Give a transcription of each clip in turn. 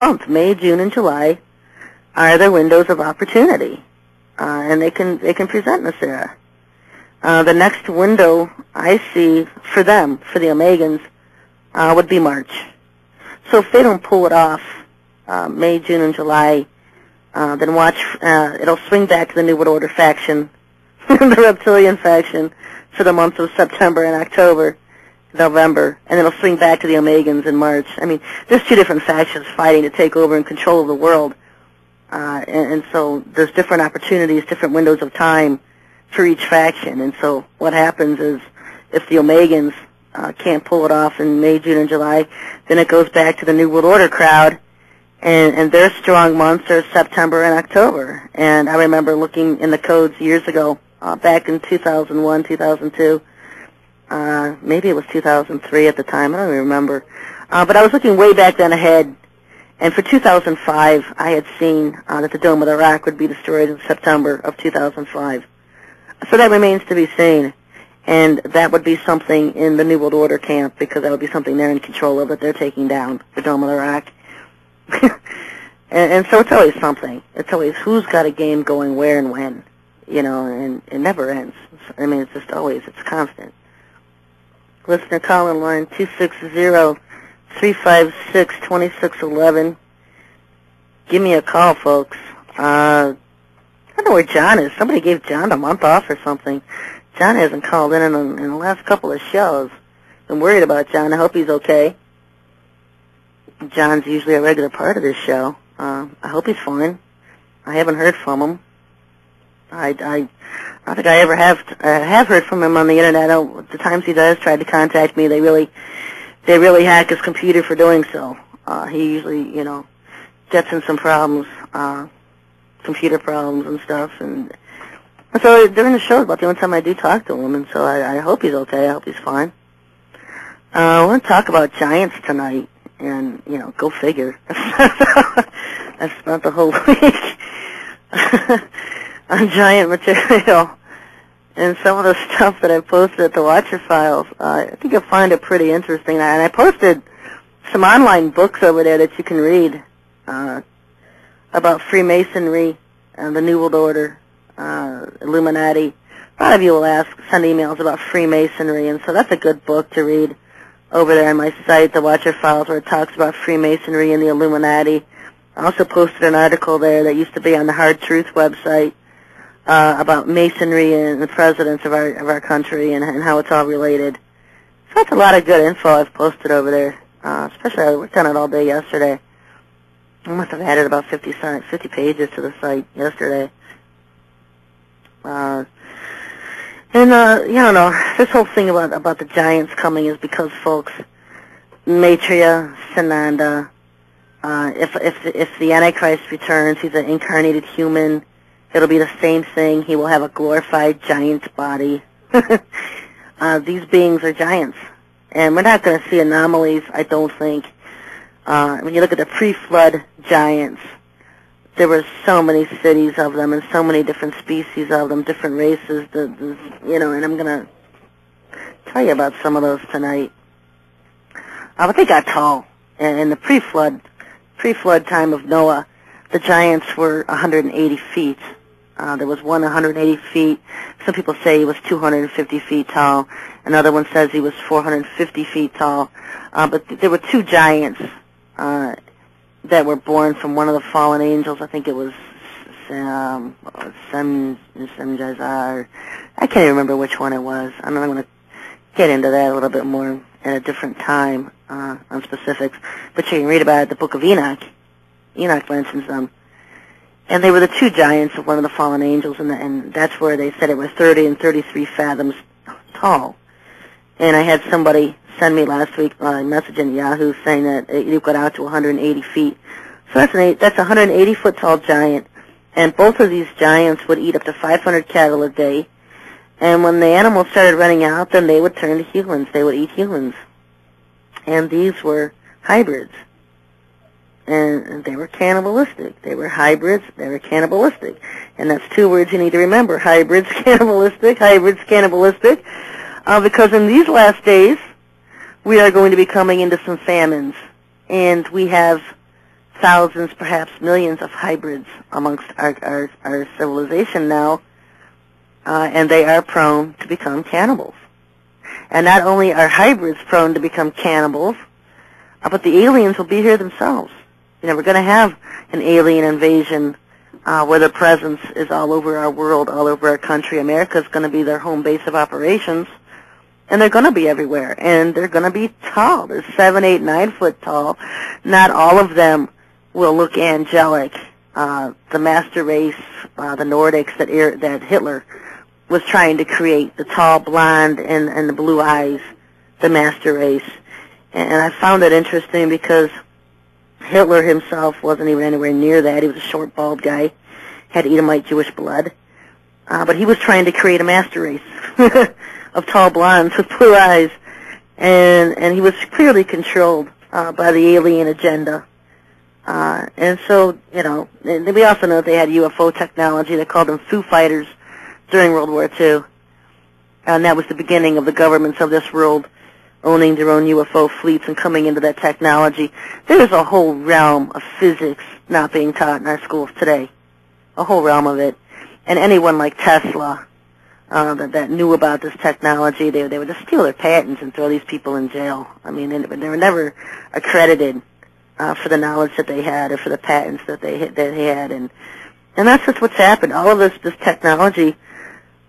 month. May, June, and July are their windows of opportunity, and they can present in this era. The next window I see for them, for the Omegans, would be March. So if they don't pull it off May, June, and July, then watch, it'll swing back to the New World Order faction, the reptilian faction, for the months of September and October, November, and it'll swing back to the Omegans in March. I mean, there's two different factions fighting to take over and control of the world, and so there's different opportunities, different windows of time for each faction. And so what happens is, if the Omegans can't pull it off in May, June, and July, then it goes back to the New World Order crowd, and their strong months are September and October. And I remember looking in the codes years ago, back in 2001, 2002, maybe it was 2003 at the time, I don't even remember. But I was looking way back then ahead, and for 2005, I had seen that the Dome of the Rock would be destroyed in September of 2005. So that remains to be seen, and that would be something in the New World Order camp, because that would be something they're in control of, that they're taking down, the Dome of the Rock. and so it's always something. It's always who's got a game going where and when, and it never ends. I mean, it's just always, it's constant. Listener call-in line 260-356-2611. Give me a call, folks. I don't know where John is. Somebody gave John a month off or something. John hasn't called in the last couple of shows. I'm worried about John. I hope he's okay. John's usually a regular part of this show. I hope he's fine. I haven't heard from him. I don't think I ever have heard from him on the internet. The times he does try to contact me, they really hack his computer for doing so. He usually, gets in some problems, computer problems and stuff, and so during the show is about the only time I do talk to him, and so I hope he's okay. I hope he's fine. I want to talk about giants tonight, and, go figure. I spent the whole week on giant material, and some of the stuff that I posted at the Watcher Files, I think you'll find it pretty interesting. And I posted some online books over there that you can read about Freemasonry, the New World Order, Illuminati. A lot of you will send emails about Freemasonry, and so that's a good book to read over there on my site, the Watcher Files, where it talks about Freemasonry and the Illuminati. I also posted an article there that used to be on the Hard Truth website about Masonry and the presidents of our country and how it's all related. So that's a lot of good info I've posted over there. Especially I worked on it all day yesterday. I must have added about 50 pages to the site yesterday. This whole thing about the giants coming is because, folks, Maitreya, Sananda, if the Antichrist returns, he's an incarnated human. It'll be the same thing. He will have a glorified giant body. These beings are giants, and we're not going to see anomalies, I don't think. When you look at the pre-flood giants, there were so many cities of them and so many different species of them, different races, and I'm going to tell you about some of those tonight. But they got tall. In the pre-flood time of Noah, the giants were 180 feet. There was one 180 feet. Some people say he was 250 feet tall. Another one says he was 450 feet tall. But there were two giants that were born from one of the fallen angels. I think it was Semjazar. I can't even remember which one it was. I'm going to get into that a little bit more at a different time on specifics. But you can read about it in the Book of Enoch. Enoch mentions them. And they were the two giants of one of the fallen angels, and that's where they said it was 30 and 33 fathoms tall. And I had somebody send me last week a message in Yahoo saying that it got out to 180 feet. So that's a 180-foot tall giant, and both of these giants would eat up to 500 cattle a day. And when the animals started running out, then they would turn to humans. They would eat humans. And these were hybrids. And they were cannibalistic. They were hybrids. They were cannibalistic. And that's two words you need to remember. Hybrids, cannibalistic. Hybrids, cannibalistic. Because in these last days, we are going to be coming into some famines. And we have thousands, perhaps millions of hybrids amongst our civilization now, and they are prone to become cannibals. And not only are hybrids prone to become cannibals, but the aliens will be here themselves. You know, we're going to have an alien invasion where their presence is all over our world, all over our country. America's going to be their home base of operations, and they're going to be everywhere. And they're going to be tall. They're 7, 8, 9 foot tall. Not all of them will look angelic. The master race, the Nordics that Hitler was trying to create, the tall blonde and the blue eyes, the master race. And I found it interesting because Hitler himself wasn't even anywhere near that. He was a short, bald guy, had Edomite Jewish blood. But he was trying to create a master race of tall blondes with blue eyes. And he was clearly controlled by the alien agenda. And so, you know, we also know that they had UFO technology. They called them Foo Fighters during World War II. And that was the beginning of the governments of this world owning their own UFO fleets and coming into that technology. There's a whole realm of physics not being taught in our schools today. A whole realm of it. And anyone like Tesla that knew about this technology, they would just steal their patents and throw these people in jail. I mean, they were never accredited for the knowledge that they had or for the patents that they had. And that's just what's happened. All of this technology,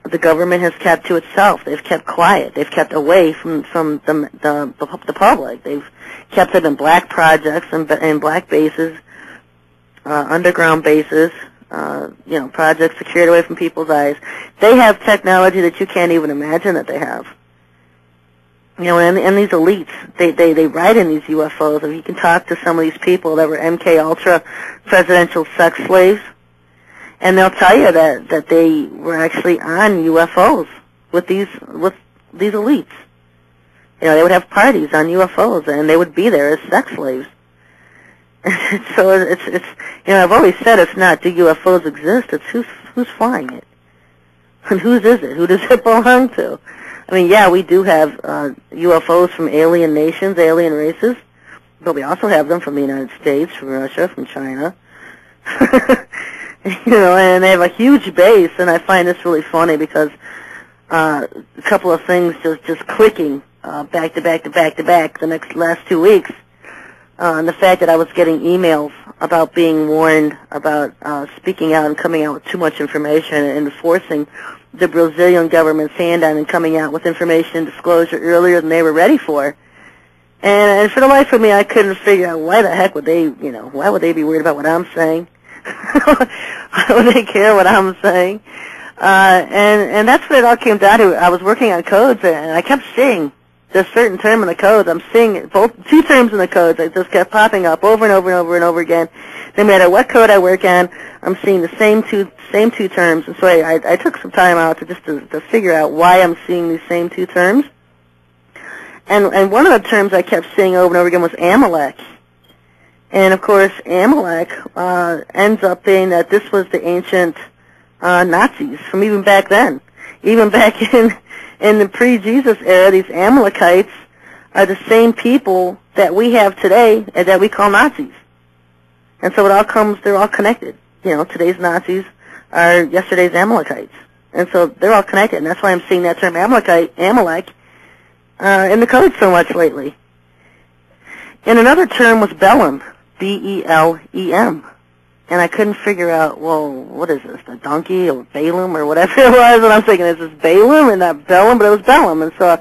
the government has kept to itself. They've kept quiet. They've kept away from the public. They've kept it in black projects and black bases, underground bases, you know, projects secured away from people's eyes. They have technology that you can't even imagine that they have. You know, and these elites, they ride in these UFOs. If you can talk to some of these people that were MK Ultra presidential sex slaves, and they'll tell you that they were actually on UFOs with these elites. You know, they would have parties on UFOs, and they would be there as sex slaves. So it's you know, I've always said it's not do UFOs exist, it's who's flying it, and whose is it? Who does it belong to? I mean, yeah, we do have UFOs from alien nations, alien races, but we also have them from the United States, from Russia, from China. You know, and they have a huge base, and I find this really funny because a couple of things just clicking back to back the last 2 weeks. And the fact that I was getting emails about being warned about speaking out and coming out with too much information and forcing the Brazilian government's hand on and coming out with information and disclosure earlier than they were ready for. And for the life of me, I couldn't figure out why the heck would they, you know, why would they be worried about what I'm saying? Why would they care what I'm saying? And that's what it all came down to. I was working on codes, and I kept seeing this certain term in the codes. I'm seeing two terms in the codes that just kept popping up over and over again. No matter what code I work on, I'm seeing the same two terms. And so I took some time out to figure out why I'm seeing these same two terms. And one of the terms I kept seeing over and over again was Amalek. And, of course, Amalek ends up being that this was the ancient Nazis from even back then. Even back in the pre-Jesus era, these Amalekites are the same people that we have today and that we call Nazis. And so they're all connected. You know, today's Nazis are yesterday's Amalekites. And so they're all connected, and that's why I'm seeing that term Amalek in the code so much lately. And another term was Belem. B-E-L-E-M. And I couldn't figure out, well, what is this, the donkey or Balaam or whatever it was, and I'm thinking, is this Balaam and not Belem? But it was Belem, and so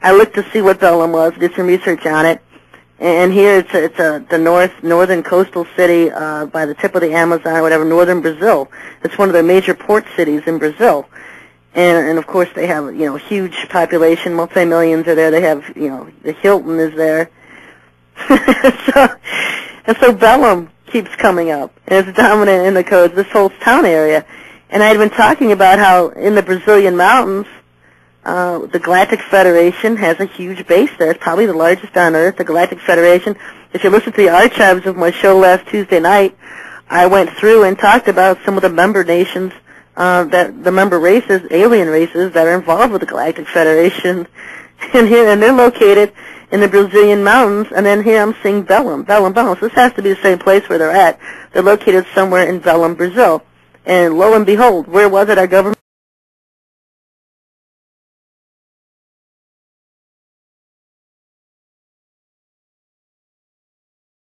I looked to see what Belem was, did some research on it, and here it's the northern coastal city by the tip of the Amazon or whatever, northern Brazil. It's one of their major port cities in Brazil. And of course they have, you know, huge population, multi-millions are there. They have, you know, the Hilton is there. So Belem keeps coming up, and it's dominant in the codes, this whole town area. And I had been talking about how in the Brazilian mountains, the Galactic Federation has a huge base there. It's probably the largest on Earth, the Galactic Federation. If you listen to the archives of my show last Tuesday night, I went through and talked about some of the member nations, the member races, alien races, that are involved with the Galactic Federation. and they're located in the Brazilian mountains, and then here I'm seeing Belém. So this has to be the same place where they're at. They're located somewhere in Belém, Brazil. And lo and behold, where was it? Our government